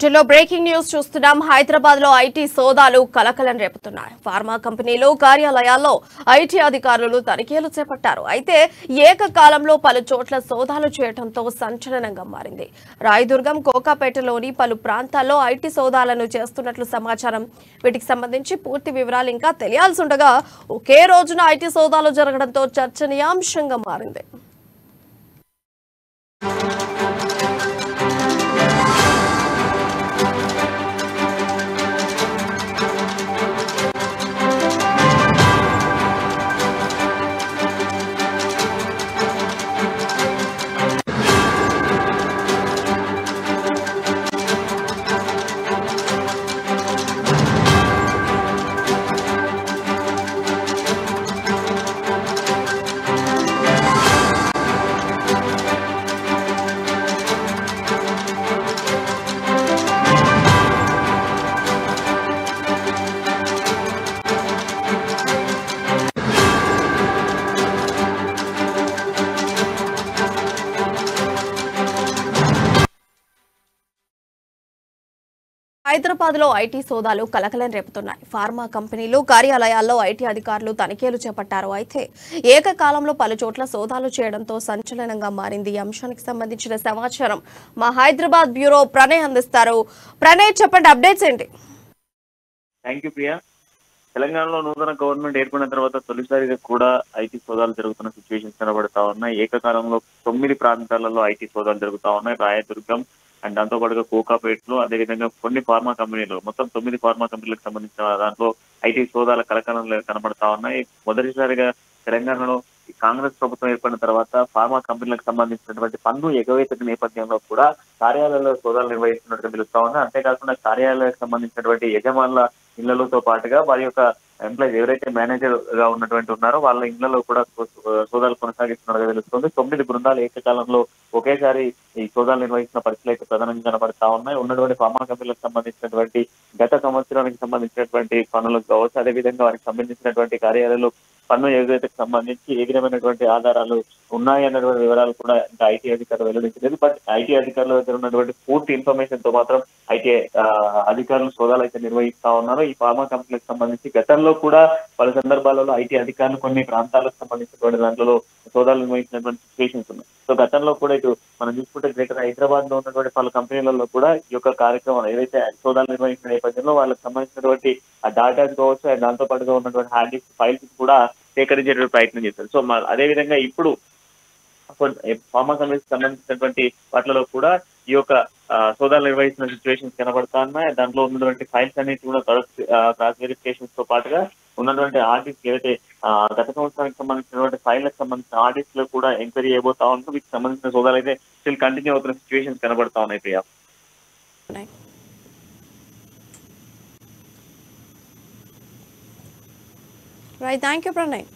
బులెటిన్లో breaking news చూస్తున్నాం. హైదరాబాద్ లో ఐటీ సోదాలు కలకలం రేపుతున్నాయి. ఫార్మా కంపెనీలు కార్యాలయాల్లో ఐటీ అధికారులు తనిఖీలు చేపట్టారు. అయితే ఏకకాలంలో పలు చోట్ల సోదాలు చేయడంతో సంచలనంగా మారింది. రాయదుర్గం, కోకాపేటలోని పలు ప్రాంతాల్లో ఐటీ సోదాలను చేస్తున్నట్లు సమాచారం. వీటికి సంబంధించి పూర్తి వివరాలు ఇంకా తెలియాల్సి ఉండగా ఒకే రోజున ఐటీ సోదాలు జరగడంతో చర్చనీయాంశంగా మారింది. హైదరాబాద్ లో ఐటీ సోదాలు కలకలం రేపుతున్నాయి. ఫార్మా కంపెనీలు కార్యాలయాల్లో ఐటీ అధికారులు తనిఖీలు చేపట్టారు. అయితే ఏకకాలంలో పలు చోట్ల సోదాలు చేయడంతో సంచలనంగా మారింది. ఈ అంశానికి సంబంధించిన సమాచారం మా హైదరాబాద్ బ్యూరో ప్రణయ్ అందిస్తారు. ప్రణయ్, చెప్పండి, అప్డేట్స్ ఏంటి? Thank you Priya. తెలంగాణలో నూతన గవర్నమెంట్ ఏర్పడిన తర్వాత తొలిసారిగా కూడా ఐటీ సోదాలు జరుగుతున్న సిచ్యువేషన్స్ కనబడతా ఉన్నాయి. ఏకకాలంలో 9 ప్రాంతాలలో ఐటీ సోదాలు జరుగుతా ఉన్నాయి. రాయదుర్గం అండ్ దాంతో పాటుగా కోకాపేటలో, అదేవిధంగా కొన్ని ఫార్మా కంపెనీలు, మొత్తం 9 ఫార్మా కంపెనీలకు సంబంధించిన దాంట్లో ఐటీ సోదాల కలకలం కనబడతా ఉన్నాయి. మొదటిసారిగా తెలంగాణలో కాంగ్రెస్ ప్రభుత్వం ఏర్పడిన తర్వాత ఫార్మా కంపెనీలకు సంబంధించినటువంటి పన్ను ఎగవేత నేపథ్యంలో కూడా కార్యాలయాల్లో సోదాలు నిర్వహిస్తున్నట్టు తెలుస్తా ఉంది. అంతేకాకుండా కార్యాలయాలకు సంబంధించినటువంటి యజమానుల ఇళ్లతో పాటుగా వారి యొక్క ఎంప్లాయీస్ ఎవరైతే మేనేజర్ గా ఉన్నటువంటి ఉన్నారో వాళ్ళ ఇళ్లలో కూడా సోదాలు కొనసాగిస్తున్నట్టుగా తెలుస్తుంది. 9 బృందాలు ఏకకాలంలో ఒకేసారి ఈ సోదాలు నిర్వహిస్తున్న పరిస్థితులు అయితే ప్రధానంగా కనబడతా ఉన్నాయి. ఉన్నటువంటి ఫార్మా కంపెనీలకు సంబంధించినటువంటి గత సంవత్సరానికి సంబంధించినటువంటి పనులకు కావచ్చు, అదేవిధంగా వారికి సంబంధించినటువంటి కార్యాలయాలు పన్ను ఎగవేతకు సంబంధించి ఏ విధమైనటువంటి ఆధారాలు ఉన్నాయి అన్నటువంటి వివరాలు కూడా ఇంకా ఐటీ అధికారులు వెల్లడించలేదు. బట్ ఐటీ అధికారుల దగ్గర ఉన్నటువంటి పూర్తి ఇన్ఫర్మేషన్ తో మాత్రం ఐటీ అధికారులు సోదాలు అయితే నిర్వహిస్తా ఉన్నారు. ఈ ఫార్మా కంపెనీలకు సంబంధించి గతంలో కూడా పలు సందర్భాలలో ఐటీ అధికారులు కొన్ని ప్రాంతాలకు సంబంధించినటువంటి దాంట్లో సోదాలు నిర్వహించినటువంటి సిచ్యువేషన్స్ ఉన్నాయి. సో గతంలో కూడా ఇటు మనం చూసుకుంటే గ్రేటర్ హైదరాబాద్ లో ఉన్నటువంటి పలు కంపెనీలలో కూడా ఈ యొక్క కార్యక్రమాలు ఏదైతే సోదాలు నిర్వహించిన నేపథ్యంలో వాళ్ళకి సంబంధించినటువంటి ఆ డాటా కావచ్చు, అండ్ దాంతో పాటుగా ఉన్నటువంటి హార్డ్ డిస్క్ ఫైల్స్ కూడా సేకరించేటువంటి ప్రయత్నం చేస్తారు. సో అదే విధంగా ఇప్పుడు ఫార్మా కంపెనీకి సంబంధించినటువంటి వాటిలో కూడా ఈ యొక్క సోదాలు నిర్వహిస్తున్న సిచ్యువేషన్స్ కనబడతా ఉన్నాయి. దాంట్లో ఉన్నటువంటి ఫైల్స్ అన్నిటి కూడా క్రాస్ వెరిఫికేషన్స్ తో పాటుగా ఉన్నటువంటి ఆర్టిస్ట్ ఏదైతే గత సంవత్సరానికి సంబంధించినటువంటి ఫైళ్లకు సంబంధించిన ఆర్టిస్ట్ లో కూడా ఎంక్వైరీ చేయబోతా ఉంటాం. వీటికి సంబంధించిన సోదాలు అయితే స్టిల్ కంటిన్యూ అవుతున్న సిచ్యువేషన్స్ కనబడతా ఉన్నాయి Priya. Right, thank you Pranay.